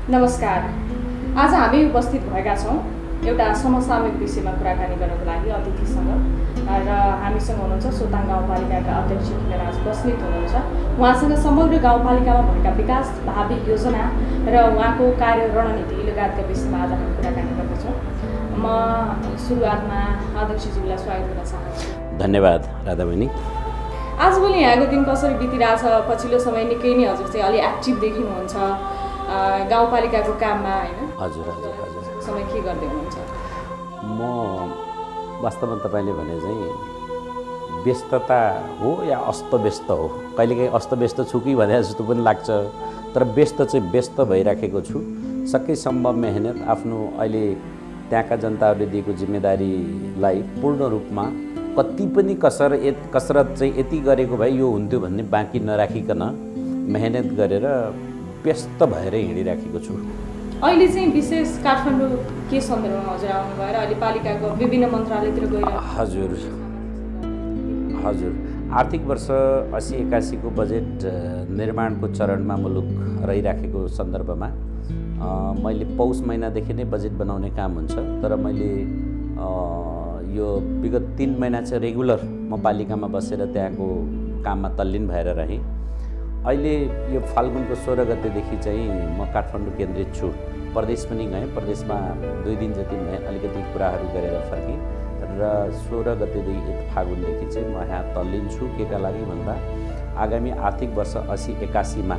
नमस्कार। आज हामी उपस्थित भएका छौँ एउटा समसामयिक विषयमा कुराकानी गर्नको लागि अतिथिसँग र हामीसँग हुनुहुन्छ सोताङ गाउँपालिकाका अध्यक्ष खिलराज बस्नेत हुनुहुन्छ। उहाँसँग समग्र गाउँपालिकामा भएका विकास भावी योजना र उहाँको कार्य रणनीति लगायतका विषयमा आज हामी कुराकानी गर्दैछौँ। म सुरुवातमा अध्यक्षज्यूलाई स्वागत गर्न चाहन्छु। धन्यवाद राधा बहिनी। आजभोलि यहाँको दिन कसरी बितिरहेछ? पछिल्लो समय निकै नै हजुर चाहिँ अलि एक्टिभ देखिनुहुन्छ गाउँपालिकाको काममा, हैन? हजुर हजुर हजुर। समय के गर्दै हुनुहुन्छ? म वास्तवमा तपाईँले भने चाहिँ व्यस्तता हो या अस्तव्यस्त हो, कहिलेकाहीँ अस्तव्यस्त छु कि भने जस्तो पनि लाग्छ, तर व्यस्त चाहिँ व्यस्त भइराखेको छु। सकेसम्म मेहनत आफ्नो अहिले त्यहाँका जनताहरूले दिएको जिम्मेदारीलाई पूर्ण रूपमा कति पनि कसरत चाहिँ यति गरेको भए यो हुन्थ्यो भन्ने बाँकी नराखिकन मेहनत गरेर व्यस्त भएर हिँडिराखेको छु। अहिले चाहिँ विशेष काठमाडौँ के सन्दर्भमा हजुर आउनुभयो र अहिले पालिकाको विभिन्न मन्त्रालयतिर गएर? हजुर हजुर, आर्थिक वर्ष 80-81 को बजेट निर्माणको चरणमा मुलुक रहिराखेको सन्दर्भमा मैले पौष महिनादेखि नै बजेट बनाउने काम हुन्छ, तर मैले यो विगत 3 महिना चाहिँ रेगुलर म पालिकामा बसेर त्यहाँको काममा तल्लीन भएर रहेँ। अहिले यो फाल्गुनको 16 गतेदेखि चाहिँ म काठमाडौँ केन्द्रित छु। प्रदेश पनि गएँ, प्रदेशमा 2 दिन जति अलिकति कुराहरू गरेर फर्केँ र 16 गतेदेखि फागुनदेखि चाहिँ म यहाँ तल्लीन छु। केका लागि भन्दा आगामी आर्थिक वर्ष 80-81 मा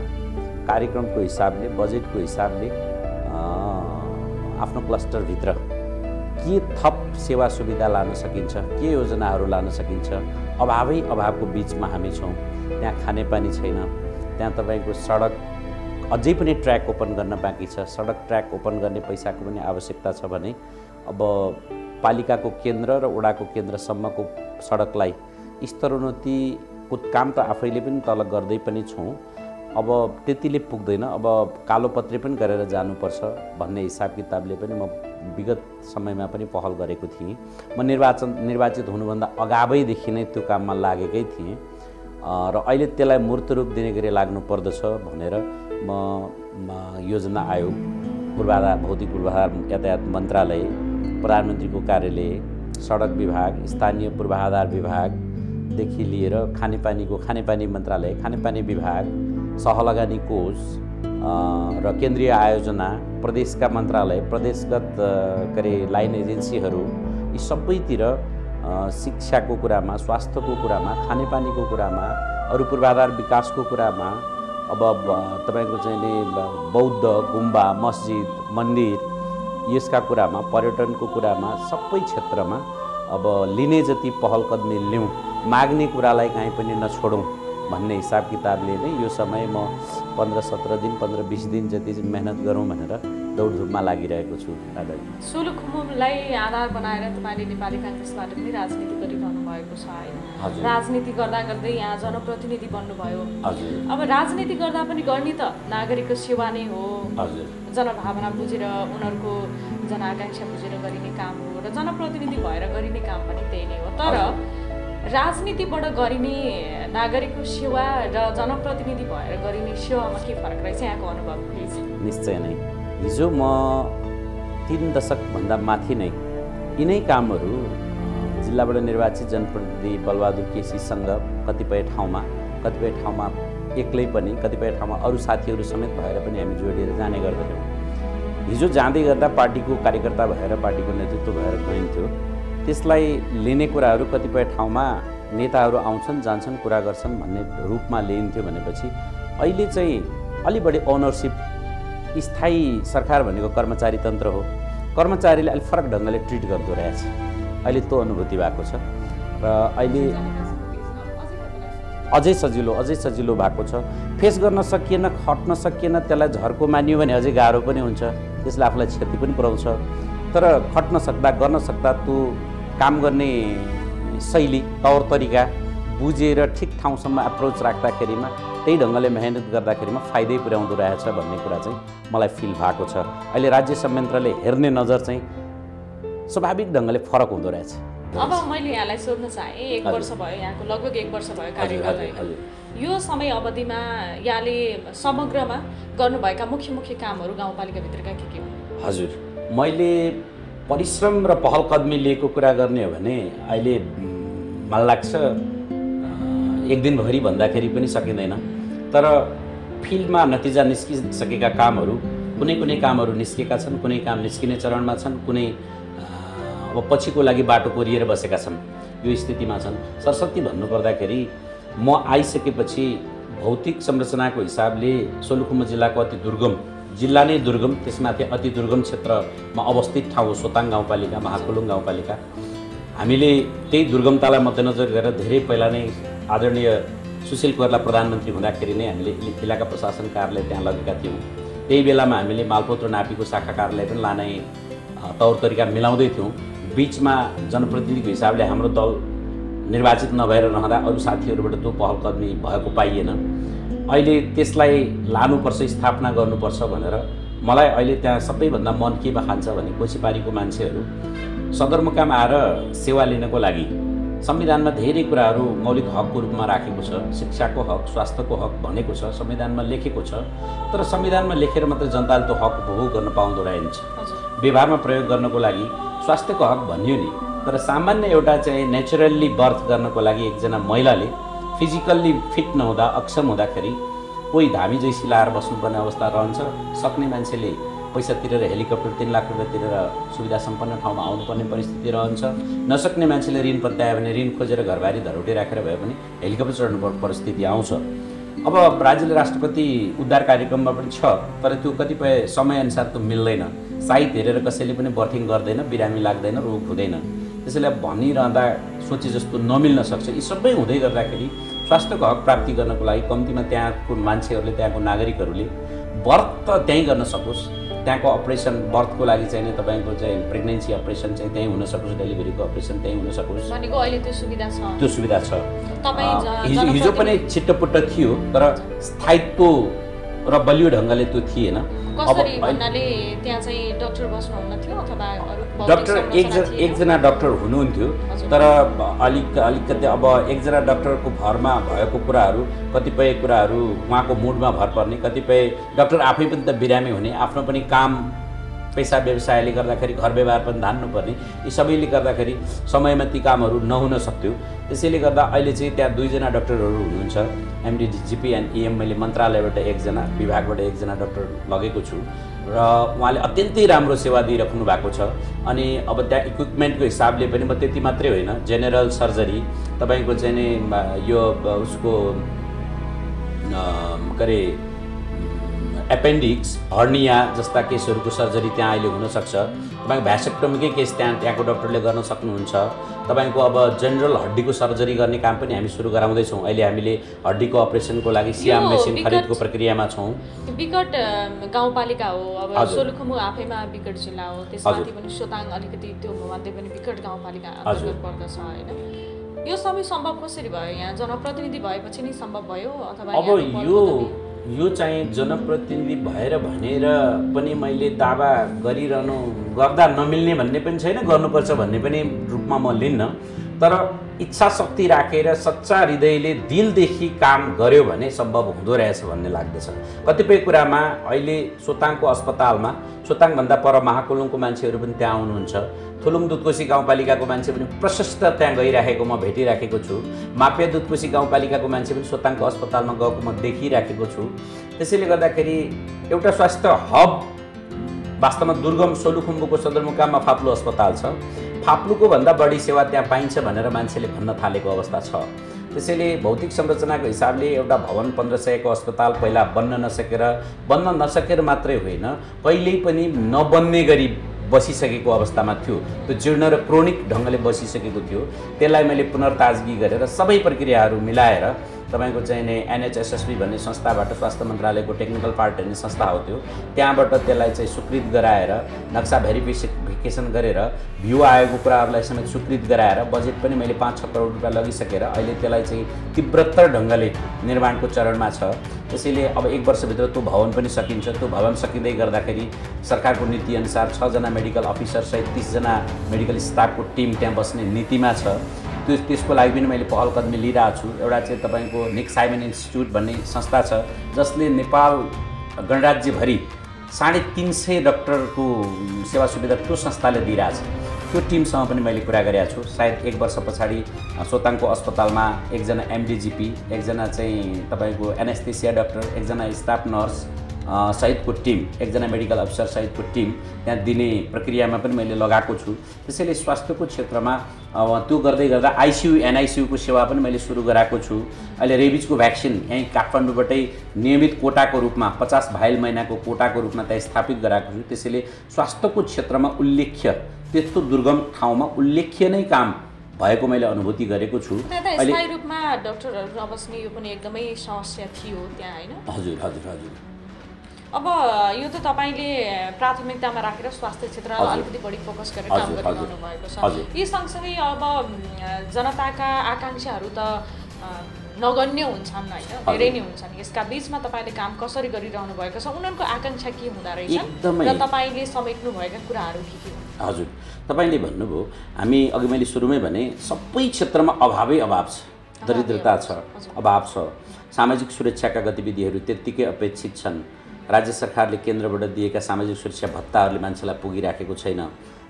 कार्यक्रमको हिसाबले, बजेटको हिसाबले आफ्नो क्लस्टरभित्र के थप सेवा सुविधा लान सकिन्छ, के योजनाहरू लान सकिन्छ। अभावको बिचमा हामी छौँ। त्यहाँ खानेपानी छैन, त्यहाँ तपाईँको सडक अझै पनि ट्र्याक ओपन गर्न बाँकी छ। सडक ट्र्याक ओपन गर्ने पैसाको पनि आवश्यकता छ भने अब पालिकाको केन्द्र र वडाको केन्द्रसम्मको सडकलाई स्तरोन्नतिको काम त आफैले पनि तल गर्दै पनि छौँ। अब त्यतिले पुग्दैन, अब कालोपत्री पनि गरेर जानुपर्छ भन्ने हिसाब किताबले पनि म विगत समयमा पनि पहल गरेको थिएँ। म निर्वाचित हुनुभन्दा अगावैदेखि नै त्यो काममा लागेकै थिएँ र अहिले त्यसलाई मूर्त रूप दिने गरी लाग्नु पर्दछ भनेर म योजना आयोग, भौतिक पूर्वाधार यातायात मन्त्रालय, प्रधानमन्त्रीको कार्यालय, सडक विभाग, स्थानीय पूर्वाधार विभागदेखि लिएर खानेपानी मन्त्रालय, खानेपानी विभाग, सहलगानी कोष र केन्द्रीय आयोजना, प्रदेशका मन्त्रालय, प्रदेशगत लाइन एजेन्सीहरू, यी सबैतिर शिक्षाको कुरामा, स्वास्थ्यको कुरामा, खानेपानीको कुरामा, अरू पूर्वाधार विकासको कुरामा, अब तपाईँको चाहिँ नि बौद्ध गुम्बा, मस्जिद, मन्दिर, यसका कुरामा, पर्यटनको कुरामा, सबै क्षेत्रमा अब लिने जति पहल कदमी लिउँ, माग्ने कुरालाई कहीँ पनि नछोडौँ भन्ने हिसाब किताबले नै यो समय म 15-17 दिन, 15-20 दिन जति मेहनत गरौँ भनेर दौडधुपमा लागिरहेको छु। सोलुखुम्बुलाई आधार बनाएर तपाईँले नेपाली काङ्ग्रेसबाट पनि राजनीति गरिरहनु भएको छ, होइन? राजनीति गर्दा गर्दै यहाँ जनप्रतिनिधि बन्नुभयो। अब राजनीति गर्दा पनि गर्ने त नागरिकको सेवा नै हो। जनभावना बुझेर, उनीहरूको जनआकाङ्क्षा बुझेर गरिने काम हो र जनप्रतिनिधि भएर गरिने काम पनि त्यही नै हो। तर राजनीतिबाट गरिने नागरिकको सेवा र जनप्रतिनिधि भएर गरिने सेवामा के फरक रहेछ यहाँको अनुभव? निश्चय नै। हिजो म 3 दशकभन्दा माथि नै यिनै कामहरू जिल्लाबाट निर्वाचित जनप्रतिनिधि बलबहादुर केसीसँग कतिपय ठाउँमा एक्लै पनि, कतिपय ठाउँमा अरू साथीहरू समेत भएर पनि हामी जोडिएर जाने गर्दैनौँ। हिजो जाँदै गर्दा पार्टीको कार्यकर्ता भएर, पार्टीको नेतृत्व भएर गइन्थ्यो। त्यसलाई लिने कुराहरू कतिपय ठाउँमा नेताहरू आउँछन् जान्छन्, कुरा गर्छन् भन्ने रूपमा लिइन्थ्यो भनेपछि अहिले चाहिँ अलि बढी ओनरसिप, स्थायी सरकार भनेको कर्मचारी तन्त्र हो। कर्मचारीले अलिक फरक ढङ्गले ट्रिट गर्दो रहेछ। अहिले त्यो अनुभूति भएको छ र अहिले अझै सजिलो भएको छ। फेस गर्न सकिएन, खट्न सकिएन, त्यसलाई झर्को मानियो भने अझै गाह्रो पनि हुन्छ, त्यसले आफूलाई क्षति पनि पुर्याउँछ। तर खट्न सक्दा, गर्न सक्दा त्यो काम गर्ने शैली, तौर तरिका बुझेर ठिक ठाउँसम्म एप्रोच राख्दाखेरिमा, त्यही ढङ्गले मेहनत गर्दाखेरिमा फाइदै पुर्याउँदो रहेछ भन्ने कुरा चाहिँ मलाई फिल भएको छ। अहिले राज्य संयन्त्रले हेर्ने नजर चाहिँ स्वाभाविक ढङ्गले फरक हुँदो रहेछ। अब मैले यहाँलाई सोध्न चाहे, 1 वर्ष भयो, यहाँको लगभग 1 वर्ष भयो कार्य गर्दै, यो समय अवधिमा यहाँले समग्रमा गर्नुभएका मुख्य कामहरू गाउँपालिकाभित्रका के हुन्? हजुर, मैले परिश्रम र पहलकदमी लिएको कुरा गर्ने हो भने अहिले मलाई लाग्छ एक दिनभरि भन्दाखेरि पनि सकिँदैन, तर फिल्डमा नतिजा निस्किसकेका कामहरू कुनै कामहरू निस्केका छन्, कुनै काम निस्किने चरणमा छन्, कुनै अब पछिको लागि बाटो कोरिएर बसेका छन्, यो स्थितिमा छन्। सरस्वती भन्नुपर्दाखेरि म आइसकेपछि भौतिक संरचनाको हिसाबले सोलुखुम्बु जिल्लाको अति दुर्गम, जिल्ला नै दुर्गम, त्यसमाथि अति दुर्गम क्षेत्रमा अवस्थित ठाउँ हो सोताङ गाउँपालिका, महाकुलुङ गाउँपालिका। हामीले त्यही दुर्गमतालाई मध्यनजर गरेर धेरै पहिला नै आदरणीय सुशील कोइराला प्रधानमन्त्री हुँदाखेरि नै हामीले इलाका प्रशासन कार्यालय त्यहाँ लगेका थियौँ। त्यही बेलामा हामीले मालपोत र नापीको शाखा कार्यालय पनि लाने तौर तरिका मिलाउँदै थियौँ। बिचमा जनप्रतिनिधिको हिसाबले हाम्रो दल निर्वाचित नभएर रहँदा अरू साथीहरूबाट त्यो पहलकदमी भएको पाइएन। अहिले त्यसलाई लानुपर्छ, स्थापना गर्नुपर्छ भनेर मलाई अहिले त्यहाँ सबैभन्दा मन केमा खान्छ भने कोसीपारीको मान्छेहरू सदरमुकाम आएर सेवा लिनको लागि संविधानमा धेरै कुराहरू मौलिक हकको रूपमा राखेको छ। शिक्षाको हक, स्वास्थ्यको हक भनेको छ, संविधानमा लेखेको छ, तर संविधानमा लेखेर मात्रै जनताले त्यो हक उपभोग गर्न पाउँदो रहेछ। व्यवहारमा प्रयोग गर्नको लागि स्वास्थ्यको हक भनियो नि, तर सामान्य एउटा चाहिँ नेचुरल्ली बर्थ गर्नको लागि एकजना महिलाले फिजिकल्ली फिट नहुँदा, अक्षम हुँदाखेरि कोही धामी जैसी लाएर बस्नुपर्ने अवस्था रहन्छ। सक्ने मान्छेले पैसा तिरेर हेलिकप्टर 3 लाख रुपियाँ तिरेर सुविधा सम्पन्न ठाउँमा आउनुपर्ने परिस्थिति रहन्छ। नसक्ने मान्छेले ऋण पत्यायो भने ऋण खोजेर घरबारी धरोटी राखेर भए पनि हेलिकप्टर चढ्नुपर्ने परिस्थिति आउँछ। अब ब्राजिल राष्ट्रपति उद्धार कार्यक्रममा पनि छ, तर त्यो कतिपय समयअनुसार त्यो मिल्दैन। साइट हेरेर कसैले पनि बर्थिङ गर्दैन, बिरामी लाग्दैन, रोग हुँदैन। त्यसैले भनिरहँदा सोचे जस्तो नमिल्न सक्छ। यी सबै हुँदै गर्दाखेरि स्वास्थ्यको हक प्राप्ति गर्नको लागि कम्तीमा त्यहाँको मान्छेहरूले, त्यहाँको नागरिकहरूले बर्थ त त्यहीँ गर्न सकोस्, त्यहाँको अपरेसन बर्थको लागि चाहिँ तपाईँको चाहिँ प्रेग्नेन्सी अपरेसन चाहिँ त्यहीँ हुन सकोस्, डेलिभरीको अपरेसन त्यहीँ हुन सकोस् भनेको अहिले त्यो सुविधा छ। हिजो पनि छिट्टोपुट्ट थियो, तर स्थायित्व र बलियो ढङ्गले त्यो थिएन। कसरी भन्नाले त्यहाँ चाहिँ डाक्टर बस्नुहुन्न थियो अथवा डाक्टर एकजना डाक्टर हुनुहुन्थ्यो, तर अलिकति अब एकजना डाक्टरको भरमा भएको कुराहरू, कतिपय कुराहरू उहाँको मुडमा भर पर्ने, कतिपय डाक्टर आफै पनि त बिरामी हुने, आफ्नो पनि काम पेसा व्यवसायले गर्दाखेरि घर व्यवहार पनि धान्नुपर्ने, यी सबैले गर्दाखेरि समयमा ती कामहरू नहुन सक्थ्यो। त्यसैले गर्दा अहिले चाहिँ त्यहाँ 2 जना डाक्टरहरू हुनुहुन्छ, एमडी, जिपी एन्ड इएम। मैले मन्त्रालयबाट एकजना, विभागबाट एकजना डाक्टर लगेको छु र उहाँले अत्यन्तै राम्रो सेवा दिइराख्नु भएको छ। अनि अब त्यहाँ इक्विपमेन्टको हिसाबले पनि म त्यति मात्रै होइन, जेनरल सर्जरी तपाईँको चाहिँ नि यो उसको के अरे एपेन्डिक्स, हर्निया जस्ता केसहरूको सर्जरी त्यहाँ अहिले हुनसक्छ। तपाईँको भ्यासेक्टोमीकै केस त्यहाँको डाक्टरले गर्न सक्नुहुन्छ। तपाईँको अब जेनरल हड्डीको सर्जरी गर्ने काम पनि हामी सुरु गराउँदैछौँ। अहिले हामीले हड्डीको अपरेसनको लागि सियाम मेसिन खरिदको प्रक्रियामा छौँ। विकट गाउँपालिका हो, अब सोलुखुम्बु आफैमा विकट जिल्ला हो, त्यसमाथि पनि सोताङ अलिकति त्यो मध्ये पनि विकट गाउँपालिका अन्तर्गत पर्दछ होइन। यो सबै सम्भव कसरी भयो? यहाँ जनप्रतिनिधि भएपछि नै सम्भव भयो अथवा अब यो चाहिँ जनप्रतिनिधि भएर भनेर पनि मैले दावा गर्दा नमिल्ने भन्ने पनि छैन, गर्नुपर्छ भन्ने पनि रूपमा म लिन्न। तर इच्छा शक्ति राखेर सच्चा हृदयले दिलदेखि काम गर्यो भने सम्भव हुँदो रहेछ भन्ने लाग्दछ। कतिपय कुरामा अहिले सोताङको अस्पतालमा, सोताङभन्दा पर महाकुलुङको मान्छेहरू पनि त्यहाँ आउनुहुन्छ, थुलुङ दुधकोशी गाउँपालिकाको मान्छे पनि प्रशस्त त्यहाँ गइराखेको म भेटिराखेको छु, मापिया दुधकोशी गाउँपालिकाको मान्छे पनि सोताङको अस्पतालमा गएको म देखिराखेको छु। त्यसैले गर्दाखेरि एउटा स्वास्थ्य हब, वास्तवमा दुर्गम सोलुखुम्बुको सदरमुकाममा फाप्लु अस्पताल छ, फाप्लुको भन्दा बढी सेवा त्यहाँ पाइन्छ भनेर मान्छेले भन्न थालेको अवस्था छ। त्यसैले भौतिक संरचनाको हिसाबले एउटा भवन 1500 को अस्पताल पहिला बन्न नसकेर मात्रै होइन, कहिल्यै पनि नबन्ने गरी बसिसकेको अवस्थामा थियो। त्यो जीर्ण र क्रोनिक ढङ्गले बसिसकेको थियो। त्यसलाई मैले पुनर्ताजगी गरेर सबै प्रक्रियाहरू मिलाएर तपाईँको चाहिँ नि एनएचएसएसबी भन्ने संस्थाबाट, स्वास्थ्य मन्त्रालयको टेक्निकल पार्ट हेर्ने संस्था हो त्यो, त्यहाँबाट त्यसलाई चाहिँ स्वीकृत गराएर नक्सा भेरिफिकेसन गरेर भ्यू आएको कुराहरूलाई समेत स्वीकृत गराएर बजेट पनि मैले 5-6 करोड रुपियाँ लगिसकेर अहिले त्यसलाई चाहिँ तीव्रतर ढङ्गले निर्माणको चरणमा छ। त्यसैले अब 1 वर्षभित्र त्यो भवन पनि सकिन्छ। त्यो भवन सकिँदै गर्दाखेरि सरकारको नीतिअनुसार 6 जना मेडिकल अफिसर सहित 30 जना मेडिकल स्टाफको टिम त्यहाँ बस्ने नीतिमा छ। त्यसको लागि पनि मैले पहल कदमी लिइरहेको छु। एउटा चाहिँ तपाईँको निक साइमन इन्स्टिट्युट भन्ने संस्था छ जसले नेपाल गणराज्यभरि 350 डाक्टरको सेवा सुविधा त्यो संस्थाले दिइरहेछ। त्यो टिमसँग पनि मैले कुरा गरेको छु। सायद 1 वर्ष पछाडि सोताङको अस्पतालमा एकजना एमडिजिपी, एकजना चाहिँ तपाईँको एनेस्थेसिया डाक्टर, एकजना स्टाफ नर्स सहितको टिम, एकजना मेडिकल अफिसर सहितको टिम त्यहाँ दिने प्रक्रियामा पनि मैले लगाएको छु। त्यसैले स्वास्थ्यको क्षेत्रमा त्यो गर्दै गर्दा आइसियु एनआइसियुको सेवा पनि मैले सुरु गराएको छु। अहिले रेबिजको भ्याक्सिन यहीँ काठमाडौँबाटै नियमित कोटाको रूपमा 50 भाइल महिनाको कोटाको रूपमा त्यहाँ स्थापित गराएको छु। त्यसैले स्वास्थ्यको क्षेत्रमा उल्लेख्य त्यस्तो दुर्गम ठाउँमा उल्लेख्य नै काम भएको मैले अनुभूति गरेको छु। अहिले स्थायी रूपमा डाक्टरहरू नबस्ने यो पनि एकदमै समस्या थियो त्यहाँ, हैन? हजुर हजुर हजुर। अब यो त तपाईले प्राथमिकतामा राखेर स्वास्थ्य क्षेत्रमा अलिकति बढी फोकस गरेर काम गरिरहनु भएको छ। यी सँगसँगै अब जनताका आकांक्षाहरू त नगण्य हुन्छन्, हैन? धेरै नै हुन्छन्। यसका बीचमा तपाईले काम कसरी गरिरहनु भएको छ, उनीहरूको आकांक्षा के हुँदा रहेछ र तपाईले समेट्नु भएका कुराहरू के हुन्? हजुर, तपाईले भन्नुभयो, हामी अघि मैले सुरुमै भने सबै क्षेत्रमा अभावै अभाव छ, दरिद्रता छ, अभाव छ। सामाजिक सुरक्षाका गतिविधिहरू त्यत्तिकै अपेक्षित छन्। राज्य सरकारले केन्द्रबाट दिएका सामाजिक सुरक्षा भत्ताहरूले मान्छेलाई पुगिराखेको छैन।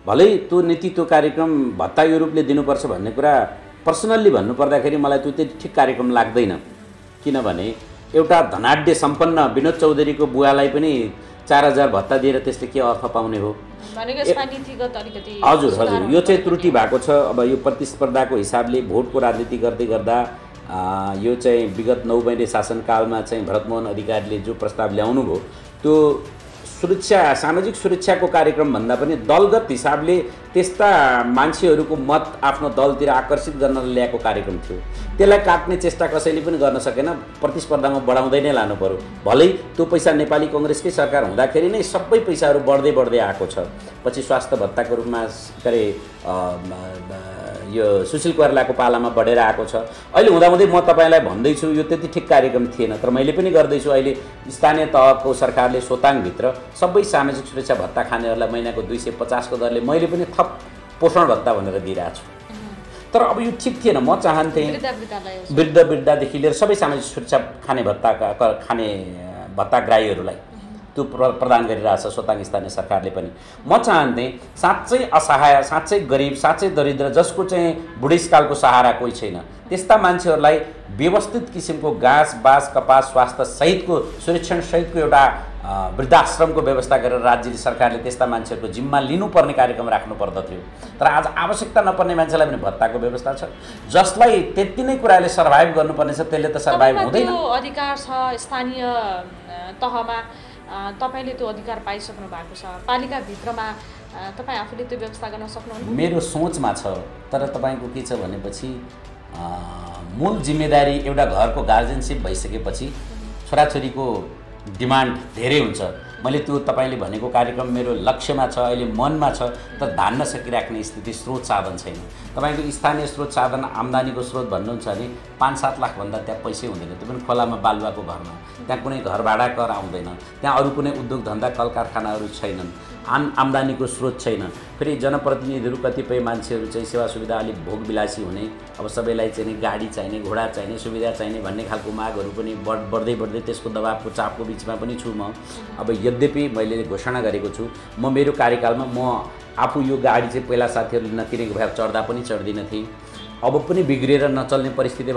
भलै त्यो नीति त्यो कार्यक्रम भत्ता यो रूपले दिनुपर्छ भन्ने कुरा पर्सनल्ली भन्नुपर्दाखेरि मलाई त्यो त्यति ठिक कार्यक्रम लाग्दैन। किनभने एउटा धनाढ्य सम्पन्न विनोद चौधरीको बुवालाई पनि 4000 भत्ता दिएर त्यसले के अर्थ पाउने हो? हजुर हजुर, यो चाहिँ त्रुटि भएको छ। अब यो प्रतिस्पर्धाको हिसाबले भोटको राजनीति गर्दै गर्दा यो चाहिँ विगत 9 महिने शासनकालमा चाहिँ भरतमोहन अधिकारीले जो प्रस्ताव ल्याउनु भयो त्यो सुरक्षा, सामाजिक सुरक्षाको कार्यक्रम भन्दा पनि दलगत हिसाबले त्यस्ता मान्छेहरूको मत आफ्नो दलतिर आकर्षित गर्न ल्याएको कार्यक्रम थियो। त्यसलाई काट्ने चेष्टा कसैले पनि गर्न सकेन। प्रतिस्पर्धामा बढाउँदै नै लानु पर्यो। भलै त्यो पैसा नेपाली कांग्रेसकै सरकार हुँदाखेरि नै सबै पैसाहरू बढ्दै बढ्दै आएको छ। पछि स्वास्थ्य भत्ताको रूपमा गरे यो सुशील कोइरालाको पालामा बढेर आएको छ। अहिले हुँदाहुँदै म तपाईलाई भन्दैछु यो त्यति ठिक कार्यक्रम थिएन, तर मैले पनि गर्दैछु। अहिले स्थानीय तहको सरकारले सोताङभित्र सबै सामाजिक सुरक्षा भत्ता खानेहरूलाई महिनाको 250 को दरले मैले पनि थप पोषण भत्ता भनेर दिइरहेको छु। तर अब यो ठिक थिएन। म चाहन्थेँ वृद्धदेखि लिएर सबै सामाजिक सुरक्षा खाने भत्ताग्राहीहरूलाई त्यो प्रदान गरिरहेछ सोताङ स्थानीय सरकारले पनि। म चाहन्थेँ साँच्चै असहाय, साँच्चै गरिब, साँच्चै दरिद्र, जसको चाहिँ बुढेसकालको सहारा कोही छैन, त्यस्ता मान्छेहरूलाई व्यवस्थित किसिमको घाँस बाँस कपास स्वास्थ्य सहितको सुरक्षण सहितको एउटा वृद्धाश्रमको व्यवस्था गरेर राज्य सरकारले त्यस्ता मान्छेहरूको जिम्मा लिनुपर्ने कार्यक्रम राख्नु पर्दथ्यो। तर आज आवश्यकता नपर्ने मान्छेलाई पनि भत्ताको व्यवस्था छ। जसलाई त्यति नै कुराले सर्भाइभ गर्नुपर्ने छ त्यसले त सर्भाइभ हुँदैन। त्यो अधिकार छ स्थानीय तहमा, तपाईले त्यो अधिकार पाइसक्नु भएको छ। पालिकाभित्रमा तपाईँ आफूले त्यो व्यवस्था गर्न सक्नुहुन्छ? मेरो सोचमा छ। तर तपाईँको के छ भनेपछि मूल जिम्मेदारी एउटा घरको गार्जेनसिप भइसकेपछि छोराछोरीको डिमान्ड धेरै हुन्छ। मैले त्यो तपाईले भनेको कार्यक्रम मेरो लक्ष्यमा छ, अहिले मनमा छ, तर धान्न सकिराख्ने स्थिति स्रोत साधन छैन। तपाईको स्थानीय स्रोत साधन आम्दानीको स्रोत भन्नुहुन्छ भने 5-7 लाख भन्दा त्यहाँ पैसै हुँदैन। त्यो पनि खोलामा बालुवाको घरमा। त्यहाँ कुनै घर भाडा कर आउँदैन। त्यहाँ अरू कुनै उद्योग धन्दा कल कारखानाहरू छैनन्। आम्दानीको स्रोत छैन। फेरि जनप्रतिनिधिहरू कतिपय मान्छेहरू चाहिँ सेवा सुविधा अलिक भोगविलासी हुने, अब सबैलाई चाहिँ गाडी चाहिने, घोडा चाहिने, सुविधा चाहिने भन्ने खालको मागहरू पनि बढ्दै बढ्दै त्यसको दबावको चापको बिचमा पनि छु म। अब यद्यपि मैले घोषणा गरेको छु म मेरो कार्यकालमा म आफू यो गाडी चाहिँ पहिला साथीहरूले नकिनेको भए चढ्दा पनि चढ्दिनँ थिएँ। अब पनि बिग्रिएर नचल्ने परिस्थिति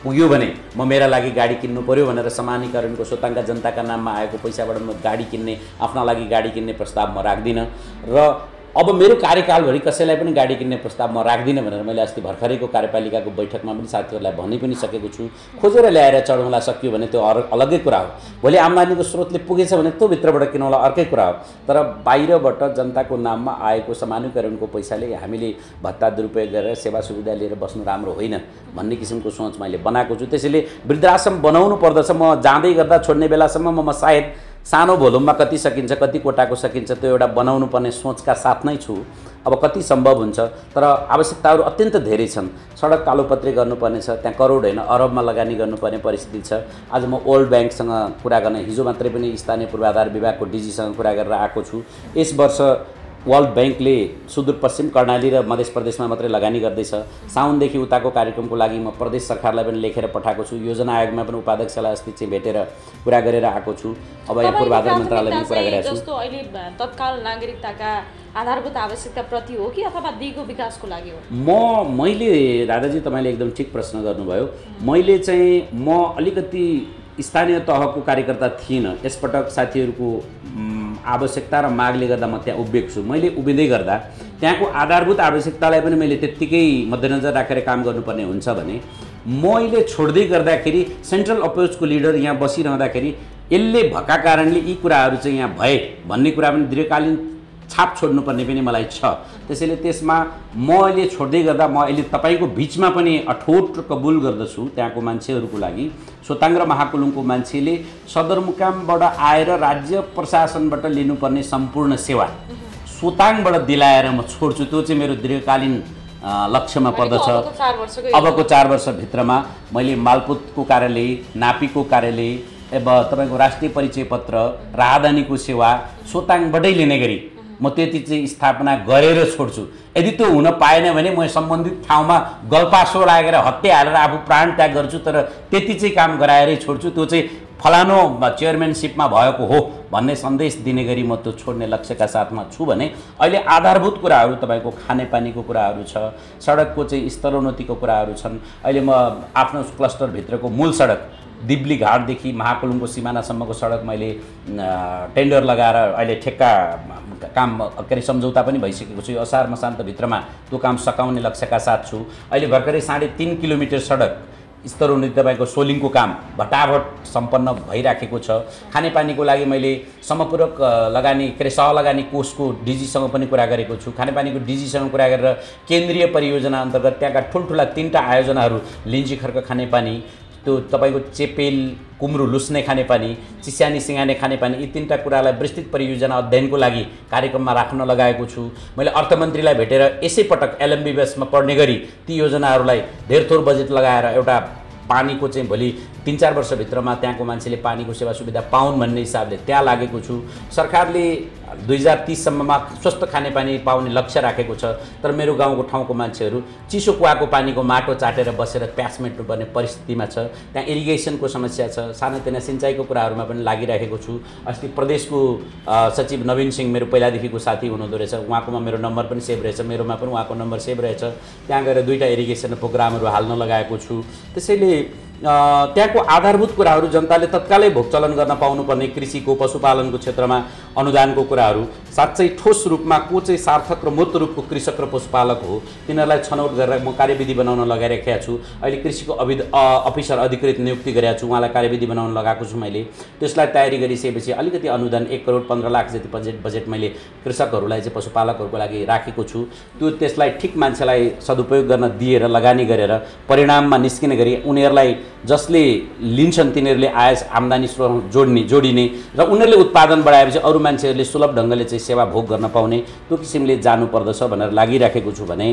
पुग्यो भने म मेरा लागि गाडी किन्नु पर्यो भनेर समानीकरणको सोताङका जनताका नाममा आएको पैसाबाट म गाडी किन्ने, आफ्ना लागि गाडी किन्ने प्रस्ताव म राख्दिनँ। र अब मेरो कार्यकालभरि कसैलाई पनि गाडी किन्ने प्रस्ताव म राख्दिनँ भनेर मैले अस्ति भर्खरैको कार्यपालिकाको बैठकमा पनि साथीहरूलाई भनि पनि सकेको छु। खोजेर ल्याएर चढाउला सक्यो भने त्यो अलग्गै कुरा हो। भोलि आम्दानीको स्रोतले पुगेछ भने त्यो भित्रबाट किनौला अर्कै कुरा हो। तर बाहिरबाट जनताको नाममा आएको समानीकरणको पैसाले हामीले भत्ता दुरुपयोग गरेर सेवा सुविधा लिएर बस्नु राम्रो होइन भन्ने किसिमको सोच मैले बनाएको छु। त्यसैले वृद्धाश्रम बनाउनु पर्दछ। म जाँदै गर्दा छोड्ने बेलासम्म म सायद सानो भोलुममा कति सकिन्छ, कति कोटाको सकिन्छ त्यो एउटा बनाउनु पर्ने सोचका साथ नै छु। अब कति सम्भव हुन्छ, तर आवश्यकताहरू अत्यन्त धेरै छन्। सडक कालोपत्री गर्नुपर्ने छ, त्यहाँ करोड होइन अरबमा लगानी गर्नुपर्ने परिस्थिति छ। आज म वर्ल्ड ब्याङ्कसँग कुरा गर्ने, हिजो मात्रै पनि स्थानीय पूर्वाधार विभागको डिजीसँग कुरा गरेर आएको छु। यस वर्ष वर्ल्ड ब्याङ्कले सुदूरपश्चिम कर्णाली र मध्य प्रदेशमा मात्रै लगानी गर्दैछ। साउनदेखि उताको कार्यक्रमको लागि म प्रदेश सरकारलाई पनि लेखेर पठाएको छु। योजना आयोगमा पनि उपाध्यक्षलाई अस्ति चाहिँ भेटेर कुरा गरेर आएको छु। अब यहाँ पूर्वाधार मन्त्रालयमा कुरा गरेको छु। जस्तो अहिले तत्काल नागरिकताका आधारभूत आवश्यकता प्रति हो कि अथवा दिगो विकासको लागि हो? मैले राधाजी तपाईँले एकदम ठिक प्रश्न गर्नुभयो। मैले चाहिँ म अलिकति स्थानीय तहको कार्यकर्ता थिइनँ। यसपटक साथीहरूको आवश्यकता र मागले गर्दा म त्यहाँ उभिएको छु। मैले उभिँदै गर्दा त्यहाँको आधारभूत आवश्यकतालाई पनि मैले त्यत्तिकै मध्यनजर राखेर काम गर्नुपर्ने हुन्छ भने मैले छोड्दै गर्दाखेरि सेन्ट्रल अप्रोचको लिडर यहाँ बसिरहँदाखेरि यसले भएका कारणले यी कुराहरू चाहिँ यहाँ भए भन्ने कुरा पनि दीर्घकालीन छाप छोड्नुपर्ने पनि मलाई छ। त्यसैले त्यसमा म अहिले छोड्दै गर्दा म अहिले तपाईँको बिचमा पनि अठोट कबुल गर्दछु त्यहाँको मान्छेहरूको लागि। सोताङ र महाकुलुङको मान्छेले सदरमुकामबाट आएर राज्य प्रशासनबाट लिनुपर्ने सम्पूर्ण सेवा सोताङबाट दिलाएर म छोड्छु। त्यो चाहिँ मेरो दीर्घकालीन लक्ष्यमा पर्दछ। अबको 4 वर्षभित्रमा मैले मालपोतको कार्यालय, नापीको कार्यालय, अब तपाईँको राष्ट्रिय परिचय पत्र, राहदानीको सेवा सोताङबाटै लिने गरी म त्यति चाहिँ स्थापना गरेर छोड्छु। यदि त्यो हुन पाएन भने म सम्बन्धित ठाउँमा गल्पासो लागेर हत्या हालेर आफू प्राण त्याग गर्छु, तर त्यति चाहिँ काम गराएरै छोड्छु। त्यो चाहिँ फलानो चेयरम्यानसिपमा भएको हो भन्ने सन्देश दिने गरी म त्यो छोड्ने लक्ष्यका साथमा छु। भने अहिले आधारभूत कुराहरू तपाईँको खानेपानीको कुराहरू छ, सडकको चाहिँ स्तरोन्नतिको कुराहरू छन्। अहिले म आफ्नो क्लस्टरभित्रको मूल सडक दिब्ली घाटदेखि महाकुलुङको सिमानासम्मको सडक मैले टेन्डर लगाएर अहिले ठेक्का काम के अरे सम्झौता पनि भइसकेको छु। असार मसान्तभित्रमा त्यो काम सकाउने लक्ष्यका साथ छु। अहिले भर्खरै 3.5 किलोमिटर सडक स्तरोन्नति तपाईँको सोलिङको काम भटाभट सम्पन्न भइराखेको छ। खानेपानीको लागि मैले समपूरक लगानी के अरे सहलगानी कोषको डिजीसँग पनि कुरा गरेको छु। खानेपानीको डिजीसँग कुरा गरेर केन्द्रीय परियोजना अन्तर्गत त्यहाँका ठुल्ठुला 3टा आयोजनाहरू लिन्जी खर्क खानेपानी, त्यो तपाईँको चेपेल कुम्रु लुस्ने खानेपानी, चिस्यानी सिँगाने खानेपानी, यी 3टा कुरालाई विस्तृत परियोजना अध्ययनको लागि कार्यक्रममा राख्न लगाएको छु। मैले अर्थमन्त्रीलाई भेटेर यसै पटक एलएमबीबीएसमा पढ्ने गरी ती योजनाहरूलाई धेरथोर बजेट लगाएर एउटा पानीको चाहिँ भोलि 3-4 वर्षभित्रमा त्यहाँको मान्छेले पानीको सेवा सुविधा पाउन् भन्ने हिसाबले त्यहाँ लागेको छु। सरकारले 2030 सम्ममा स्वस्थ खानेपानी पाउने लक्ष्य राखेको छ, तर मेरो गाउँको ठाउँको मान्छेहरू चिसो कुवाको पानीको माटो चाटेर बसेर प्यास मेट्नुपर्ने परिस्थितिमा छ। त्यहाँ इरिगेसनको समस्या छ, सानोतिना सिँचाइको कुराहरूमा पनि लागिरहेको छु। अस्ति प्रदेशको सचिव नवीन सिंह मेरो पहिलादेखिको साथी हुनुहुँदो रहेछ, उहाँकोमा मेरो नम्बर पनि सेभ रहेछ, मेरोमा पनि उहाँको नम्बर सेभ रहेछ। त्यहाँ गएर 2टा इरिगेसन प्रोग्रामहरू हाल्न लगाएको छु। त्यसैले त्यहाँको आधारभूत कुराहरू जनताले तत्कालै भोगचलन गर्न पाउनुपर्ने कृषिको, पशुपालनको क्षेत्रमा अनुदानको कुराहरू साँच्चै ठोस रूपमा को चाहिँ सार्थक र मूर्त रूपको कृषक र पशुपालक हो तिनीहरूलाई छनौट गरेर म कार्यविधि बनाउन लगाइरहेको छु। अहिले कृषिको अफिसर अधिकृत नियुक्ति गरेको छु, उहाँलाई कार्यविधि बनाउन लगाएको छु। मैले त्यसलाई तयारी गरिसकेपछि अलिकति अनुदान 1 करोड 15 लाख जति बजेट मैले कृषकहरूलाई चाहिँ पशुपालकहरूको लागि राखेको छु। त्यो त्यसलाई ठिक मान्छेलाई सदुपयोग गर्न दिएर लगानी गरेर परिणाममा निस्किने गरी उनीहरूलाई जसले लिन्छन् तिनीहरूले आय आम्दानी स्रोत जोडिने र उनीहरूले उत्पादन बढाएपछि अरू मान्छेहरूले सुलभ ढङ्गले चाहिँ सेवा भोग गर्न पाउने त्यो किसिमले जानुपर्दछ भनेर लागिराखेको छु। भने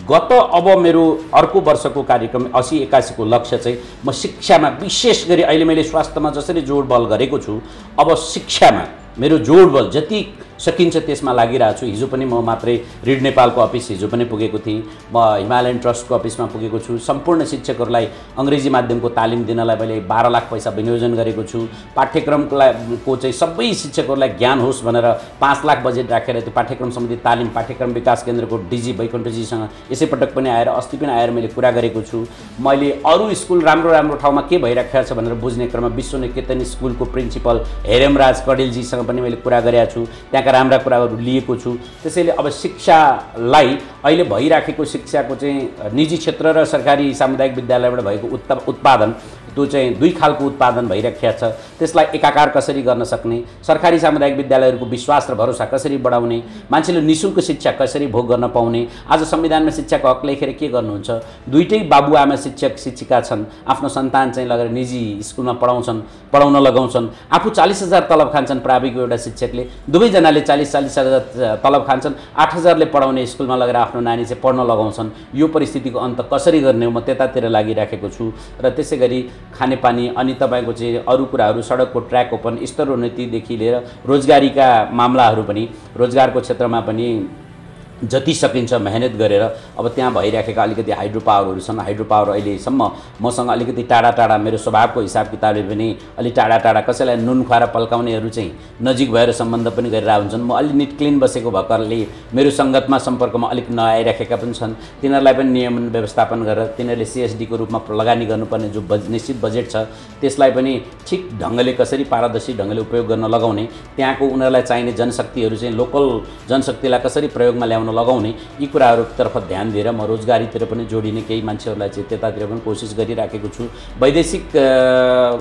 गत अब मेरो अर्को वर्षको कार्यक्रम 80-81 को लक्ष्य चाहिँ म शिक्षामा विशेष गरी अहिले मैले स्वास्थ्यमा जसरी जोड बल गरेको छु, अब शिक्षामा मेरो जोड बल जति सकिन्छ त्यसमा लागिरहेको छु। हिजो पनि म मात्रै रिड नेपालको अफिस हिजो पनि पुगेको थिएँ, म हिमालयन ट्रस्टको अफिसमा पुगेको छु। सम्पूर्ण शिक्षकहरूलाई अङ्ग्रेजी माध्यमको तालिम दिनलाई मैले 12 लाख पैसा विनियोजन गरेको छु। पाठ्यक्रमको चाहिँ सबै शिक्षकहरूलाई ज्ञान होस् भनेर 5 लाख बजेट राखेर त्यो पाठ्यक्रम सम्बन्धी तालिम पाठ्यक्रम विकास केन्द्रको डिजी वैकुण्ठजीसँग यसै पटक पनि आएर अस्ति पनि आएर मैले कुरा गरेको छु। मैले अरू स्कुल राम्रो ठाउँमा के भइरहेको छ भनेर बुझ्ने क्रममा विश्वनिकेतन स्कुलको प्रिन्सिपल हेरेमराज कडेलजीसँग पनि मैले कुरा गरेको छु, त्यहाँका राम्रा कुराहरू लिएको छु। त्यसैले अब शिक्षालाई अहिले भइराखेको शिक्षाको चाहिँ निजी क्षेत्र र सरकारी सामुदायिक विद्यालयबाट भएको उत्पादन त्यो चाहिँ 2 खालको उत्पादन भइरहेको छ। त्यसलाई एकाकार कसरी गर्न सक्ने, सरकारी सामुदायिक विद्यालयहरूको विश्वास र भरोसा कसरी बढाउने, मान्छेले निःशुल्क शिक्षा कसरी भोग गर्न पाउने। आज संविधानमा शिक्षाको हक लेखेर के गर्नुहुन्छ? 2टै बाबुआमा शिक्षक शिक्षिका छन्, आफ्नो सन्तान चाहिँ लगेर निजी स्कुलमा पढाउन लगाउँछन्। आफू 40,000 तलब खान्छन् प्राविको एउटा शिक्षकले, दुवैजनाले 40-40 हजार तलब खान्छन्। 8,000ले पढाउने स्कुलमा लगेर आफ्नो नानी चाहिँ पढ्न लगाउँछन्। यो परिस्थितिको अन्त कसरी गर्ने म त्यतातिर लागिराखेको छु। र त्यसै गरी खानेपानी अनि तपाईँको चाहिँ अरू कुराहरू सडकको ट्र्याक ओपन स्तरोन्नतिदेखि लिएर रोजगारीका मामलाहरू पनि रोजगारको क्षेत्रमा पनि जति सकिन्छ मेहनत गरेर अब त्यहाँ भइराखेका अलिकति हाइड्रो पावरहरू छन्। हाइड्रो पावर अहिलेसम्म मसँग अलिकति टाढा टाढा मेरो स्वभावको हिसाब किताबले पनि अलि टाढा टाढा कसैलाई नुन खुवाएर पल्काउनेहरू चाहिँ नजिक भएर सम्बन्ध पनि गरेर हुन्छन्। म अलि निट क्लिन बसेको भएकोले मेरो सङ्गतमा सम्पर्कमा अलिक नआइराखेका पनि छन्। तिनीहरूलाई पनि नियमन व्यवस्थापन गरेर तिनीहरूले CSD को रूपमा लगानी गर्नुपर्ने जो निश्चित बजेट छ त्यसलाई पनि ठिक ढङ्गले कसरी पारदर्शी ढङ्गले उपयोग गर्न लगाउने, त्यहाँको उनीहरूलाई चाहिने जनशक्तिहरू चाहिँ लोकल जनशक्तिलाई कसरी प्रयोगमा ल्याउन लगाउने, यी कुराहरूतर्फ ध्यान दिएर म रोजगारीतिर पनि जोडिने केही मान्छेहरूलाई चाहिँ त्यतातिर पनि कोसिस गरिराखेको छु। वैदेशिक